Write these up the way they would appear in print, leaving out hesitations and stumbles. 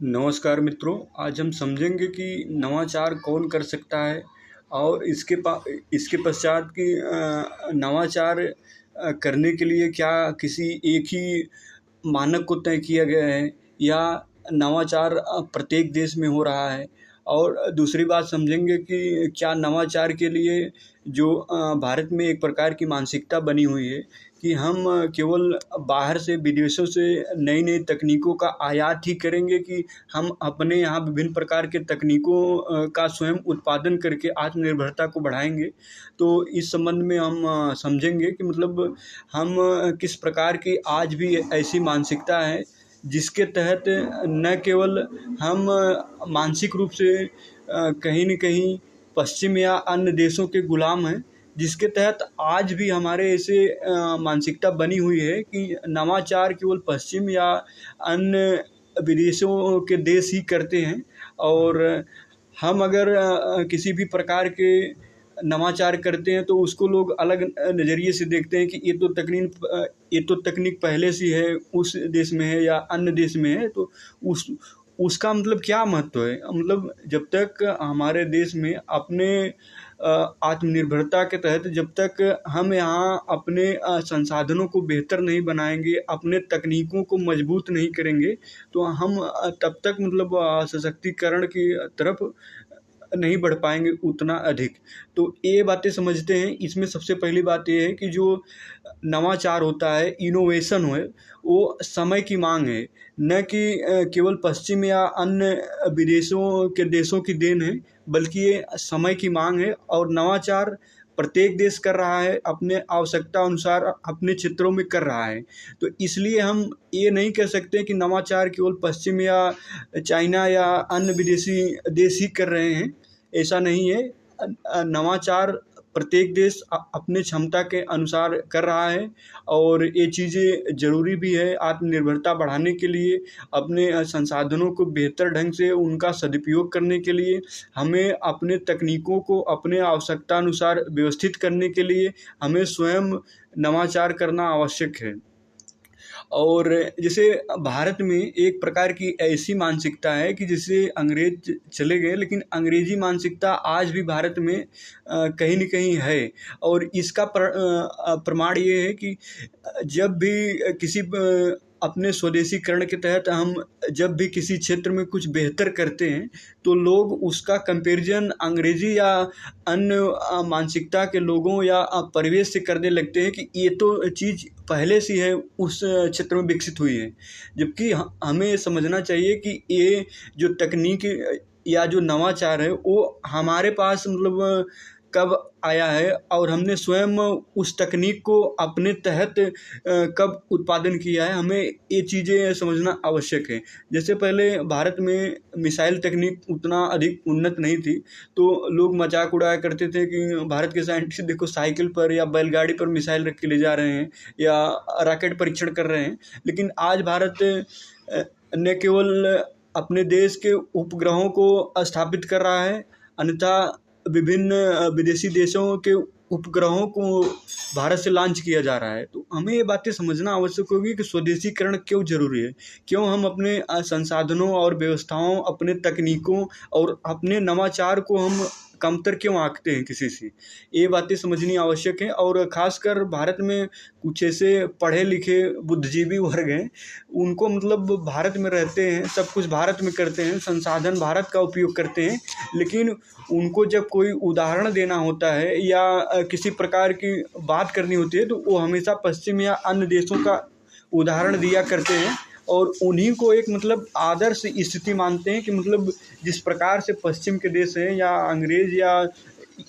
नमस्कार मित्रों, आज हम समझेंगे कि नवाचार कौन कर सकता है और इसके पश्चात कि नवाचार करने के लिए क्या किसी एक ही मानक को तय किया गया है या नवाचार प्रत्येक देश में हो रहा है। और दूसरी बात समझेंगे कि क्या नवाचार के लिए जो भारत में एक प्रकार की मानसिकता बनी हुई है कि हम केवल बाहर से विदेशों से नई नई तकनीकों का आयात ही करेंगे कि हम अपने यहाँ विभिन्न प्रकार के तकनीकों का स्वयं उत्पादन करके आत्मनिर्भरता को बढ़ाएंगे। तो इस संबंध में हम समझेंगे कि मतलब हम किस प्रकार की आज भी ऐसी मानसिकता है जिसके तहत न केवल हम मानसिक रूप से कहीं न कहीं पश्चिम या अन्य देशों के गुलाम हैं, जिसके तहत आज भी हमारे ऐसे मानसिकता बनी हुई है कि नवाचार केवल पश्चिम या अन्य विदेशों के देश ही करते हैं। और हम अगर किसी भी प्रकार के नवाचार करते हैं तो उसको लोग अलग नज़रिए से देखते हैं कि ये तो तकनीक पहले से है, उस देश में है या अन्य देश में है, तो उसका मतलब क्या महत्व है। मतलब जब तक हमारे देश में अपने आत्मनिर्भरता के तहत जब तक हम यहाँ अपने संसाधनों को बेहतर नहीं बनाएंगे, अपने तकनीकों को मजबूत नहीं करेंगे, तो हम तब तक मतलब सशक्तिकरण की तरफ नहीं बढ़ पाएंगे उतना अधिक। तो ये बातें समझते हैं। इसमें सबसे पहली बात ये है कि जो नवाचार होता है, इनोवेशन है, वो समय की मांग है, न कि केवल पश्चिम या अन्य विदेशों के देशों की देन है, बल्कि ये समय की मांग है। और नवाचार प्रत्येक देश कर रहा है, अपने आवश्यकता अनुसार अपने क्षेत्रों में कर रहा है। तो इसलिए हम ये नहीं कह सकते कि नवाचार केवल पश्चिम या चाइना या अन्य विदेशी देश ही कर रहे हैं, ऐसा नहीं है। नवाचार प्रत्येक देश अपने क्षमता के अनुसार कर रहा है और ये चीज़ें ज़रूरी भी है आत्मनिर्भरता बढ़ाने के लिए। अपने संसाधनों को बेहतर ढंग से उनका सदुपयोग करने के लिए हमें अपने तकनीकों को अपने आवश्यकता अनुसार व्यवस्थित करने के लिए हमें स्वयं नवाचार करना आवश्यक है। और जैसे भारत में एक प्रकार की ऐसी मानसिकता है कि जिससे अंग्रेज चले गए, लेकिन अंग्रेजी मानसिकता आज भी भारत में कहीं न कहीं है। और इसका प्रमाण ये है कि जब भी अपने स्वदेशीकरण के तहत हम जब भी किसी क्षेत्र में कुछ बेहतर करते हैं, तो लोग उसका कंपैरिजन अंग्रेजी या अन्य मानसिकता के लोगों या परिवेश से करने लगते हैं कि ये तो चीज़ पहले से है, उस क्षेत्र में विकसित हुई है। जबकि हमें समझना चाहिए कि ये जो तकनीक या जो नवाचार है वो हमारे पास मतलब कब आया है और हमने स्वयं उस तकनीक को अपने तहत कब उत्पादन किया है, हमें ये चीज़ें समझना आवश्यक है। जैसे पहले भारत में मिसाइल तकनीक उतना अधिक उन्नत नहीं थी, तो लोग मजाक उड़ाया करते थे कि भारत के साइंटिस्ट देखो साइकिल पर या बैलगाड़ी पर मिसाइल रख के ले जा रहे हैं या रॉकेट परीक्षण कर रहे हैं। लेकिन आज भारत न केवल अपने देश के उपग्रहों को स्थापित कर रहा है, अन्यथा विभिन्न विदेशी देशों के उपग्रहों को भारत से लॉन्च किया जा रहा है। तो हमें ये बातें समझना आवश्यक होगी कि स्वदेशीकरण क्यों ज़रूरी है, क्यों हम अपने संसाधनों और व्यवस्थाओं, अपने तकनीकों और अपने नवाचार को हम कमतर क्यों आंकते हैं किसी से। ये बातें समझनी आवश्यक है। और ख़ासकर भारत में कुछ ऐसे पढ़े लिखे बुद्धिजीवी वर्ग हैं, उनको मतलब भारत में रहते हैं, सब कुछ भारत में करते हैं, संसाधन भारत का उपयोग करते हैं, लेकिन उनको जब कोई उदाहरण देना होता है या किसी प्रकार की बात करनी होती है तो वो हमेशा पश्चिम या अन्य देशों का उदाहरण दिया करते हैं और उन्हीं को एक मतलब आदर्श स्थिति मानते हैं कि मतलब जिस प्रकार से पश्चिम के देश हैं या अंग्रेज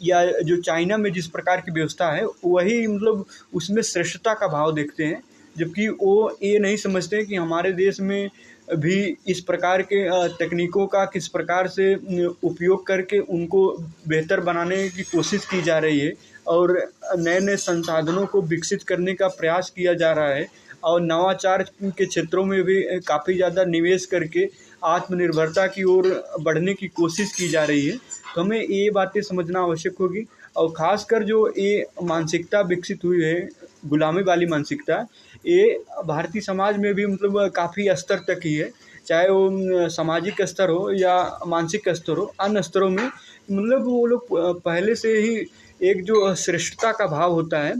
या जो चाइना में जिस प्रकार की व्यवस्था है, वही मतलब उसमें श्रेष्ठता का भाव देखते हैं। जबकि वो ये नहीं समझते कि हमारे देश में भी इस प्रकार के तकनीकों का किस प्रकार से उपयोग करके उनको बेहतर बनाने की कोशिश की जा रही है और नए नए संसाधनों को विकसित करने का प्रयास किया जा रहा है और नवाचार के क्षेत्रों में भी काफ़ी ज़्यादा निवेश करके आत्मनिर्भरता की ओर बढ़ने की कोशिश की जा रही है। तो हमें ये बातें समझना आवश्यक होगी। और ख़ासकर जो ये मानसिकता विकसित हुई है, गुलामी वाली मानसिकता, ये भारतीय समाज में भी मतलब काफ़ी स्तर तक ही है। चाहे वो सामाजिक स्तर हो या मानसिक स्तर हो, अन्य स्तरों में मतलब वो लोग पहले से ही एक जो श्रेष्ठता का भाव होता है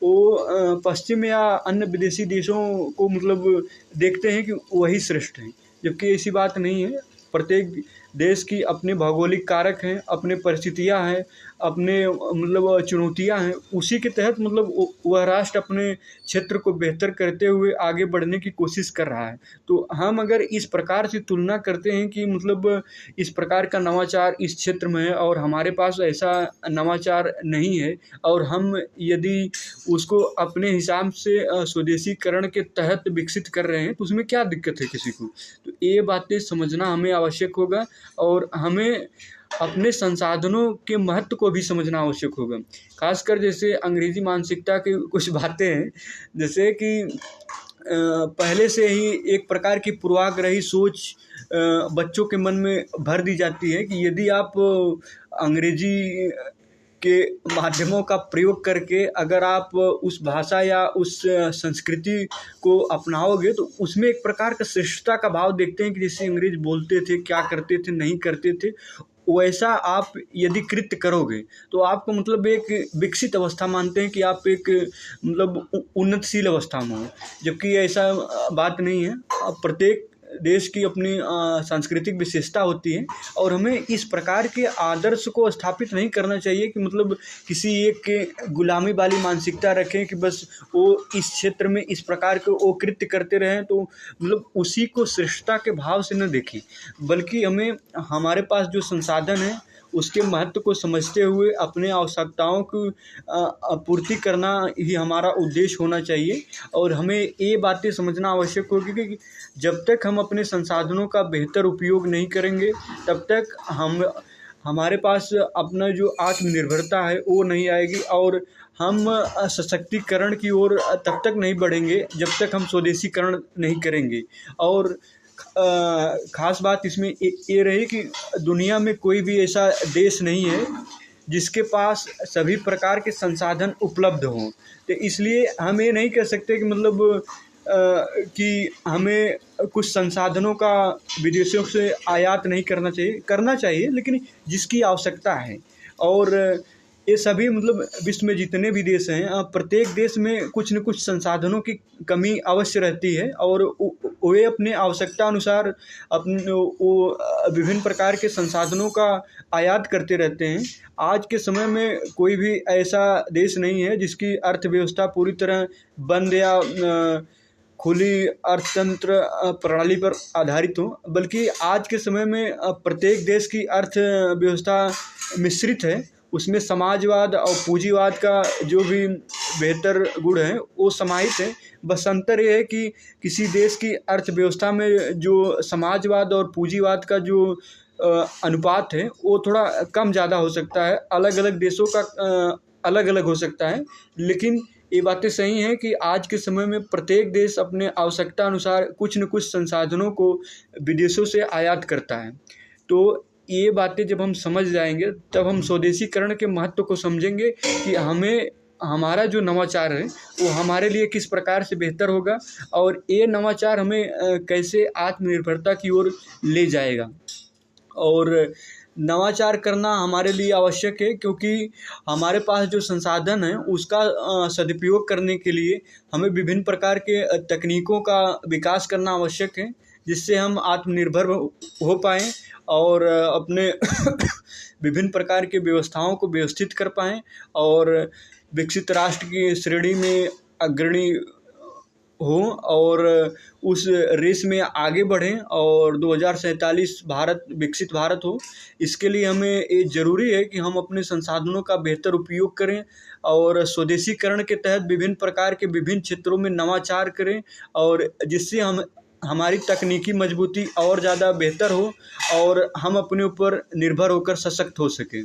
वो पश्चिम या अन्य विदेशी देशों को मतलब देखते हैं कि वही श्रेष्ठ हैं, जबकि ऐसी बात नहीं है। प्रत्येक देश की अपने भौगोलिक कारक हैं, अपने परिस्थितियाँ हैं, अपने मतलब चुनौतियाँ हैं, उसी के तहत मतलब वह राष्ट्र अपने क्षेत्र को बेहतर करते हुए आगे बढ़ने की कोशिश कर रहा है। तो हम अगर इस प्रकार से तुलना करते हैं कि मतलब इस प्रकार का नवाचार इस क्षेत्र में है और हमारे पास ऐसा नवाचार नहीं है, और हम यदि उसको अपने हिसाब से स्वदेशीकरण के तहत विकसित कर रहे हैं तो उसमें क्या दिक्कत है किसी को। तो ये बातें समझना हमें आवश्यक होगा और हमें अपने संसाधनों के महत्व को भी समझना आवश्यक होगा। खासकर जैसे अंग्रेजी मानसिकता की कुछ बातें हैं, जैसे कि पहले से ही एक प्रकार की पूर्वाग्रही सोच बच्चों के मन में भर दी जाती है कि यदि आप अंग्रेजी के माध्यमों का प्रयोग करके अगर आप उस भाषा या उस संस्कृति को अपनाओगे तो उसमें एक प्रकार का श्रेष्ठता का भाव देखते हैं कि जैसे अंग्रेज बोलते थे, क्या करते थे, नहीं करते थे, वैसा आप यदि कृत्य करोगे तो आपको मतलब एक विकसित अवस्था मानते हैं कि आप एक मतलब उन्नतशील अवस्था में हो, जबकि ऐसा बात नहीं है। प्रत्येक देश की अपनी सांस्कृतिक विशेषता होती है और हमें इस प्रकार के आदर्श को स्थापित नहीं करना चाहिए कि मतलब किसी एक के गुलामी वाली मानसिकता रखें कि बस वो इस क्षेत्र में इस प्रकार के वो कृत्य करते रहें तो मतलब उसी को श्रेष्ठता के भाव से न देखें, बल्कि हमें हमारे पास जो संसाधन है उसके महत्व को समझते हुए अपने आवश्यकताओं की पूर्ति करना ही हमारा उद्देश्य होना चाहिए। और हमें ये बातें समझना आवश्यक होगी कि जब तक हम अपने संसाधनों का बेहतर उपयोग नहीं करेंगे तब तक हमारे पास अपना जो आत्मनिर्भरता है वो नहीं आएगी और हम सशक्तिकरण की ओर तब तक नहीं बढ़ेंगे जब तक हम स्वदेशीकरण नहीं करेंगे। और खास बात इसमें ये रही कि दुनिया में कोई भी ऐसा देश नहीं है जिसके पास सभी प्रकार के संसाधन उपलब्ध हों। तो इसलिए हम ये नहीं कह सकते कि मतलब कि हमें कुछ संसाधनों का विदेशों से आयात नहीं करना चाहिए लेकिन जिसकी आवश्यकता है। और ये सभी मतलब विश्व में जितने भी देश हैं प्रत्येक देश में कुछ न कुछ संसाधनों की कमी अवश्य रहती है और वे अपने आवश्यकता अनुसार अपने वो विभिन्न प्रकार के संसाधनों का आयात करते रहते हैं। आज के समय में कोई भी ऐसा देश नहीं है जिसकी अर्थव्यवस्था पूरी तरह बंद या खुली अर्थतंत्र प्रणाली पर आधारित हो, बल्कि आज के समय में प्रत्येक देश की अर्थव्यवस्था मिश्रित है। उसमें समाजवाद और पूंजीवाद का जो भी बेहतर गुण है वो समाहित है। बस अंतर ये है कि किसी देश की अर्थव्यवस्था में जो समाजवाद और पूंजीवाद का जो अनुपात है वो थोड़ा कम ज़्यादा हो सकता है, अलग अलग देशों का अलग अलग हो सकता है। लेकिन ये बातें सही हैं कि आज के समय में प्रत्येक देश अपने आवश्यकता अनुसार कुछ न कुछ संसाधनों को विदेशों से आयात करता है। तो ये बातें जब हम समझ जाएंगे तब हम स्वदेशीकरण के महत्व को समझेंगे कि हमें हमारा जो नवाचार है वो हमारे लिए किस प्रकार से बेहतर होगा और ये नवाचार हमें कैसे आत्मनिर्भरता की ओर ले जाएगा। और नवाचार करना हमारे लिए आवश्यक है क्योंकि हमारे पास जो संसाधन है उसका सदुपयोग करने के लिए हमें विभिन्न प्रकार के तकनीकों का विकास करना आवश्यक है, जिससे हम आत्मनिर्भर हो पाएँ और अपने विभिन्न प्रकार के व्यवस्थाओं को व्यवस्थित कर पाएँ और विकसित राष्ट्र की श्रेणी में अग्रणी हों और उस रेस में आगे बढ़ें और 2047 भारत विकसित भारत हो। इसके लिए हमें ये ज़रूरी है कि हम अपने संसाधनों का बेहतर उपयोग करें और स्वदेशीकरण के तहत विभिन्न प्रकार के विभिन्न क्षेत्रों में नवाचार करें और जिससे हमारी तकनीकी मजबूती और ज़्यादा बेहतर हो और हम अपने ऊपर निर्भर होकर सशक्त हो सकें।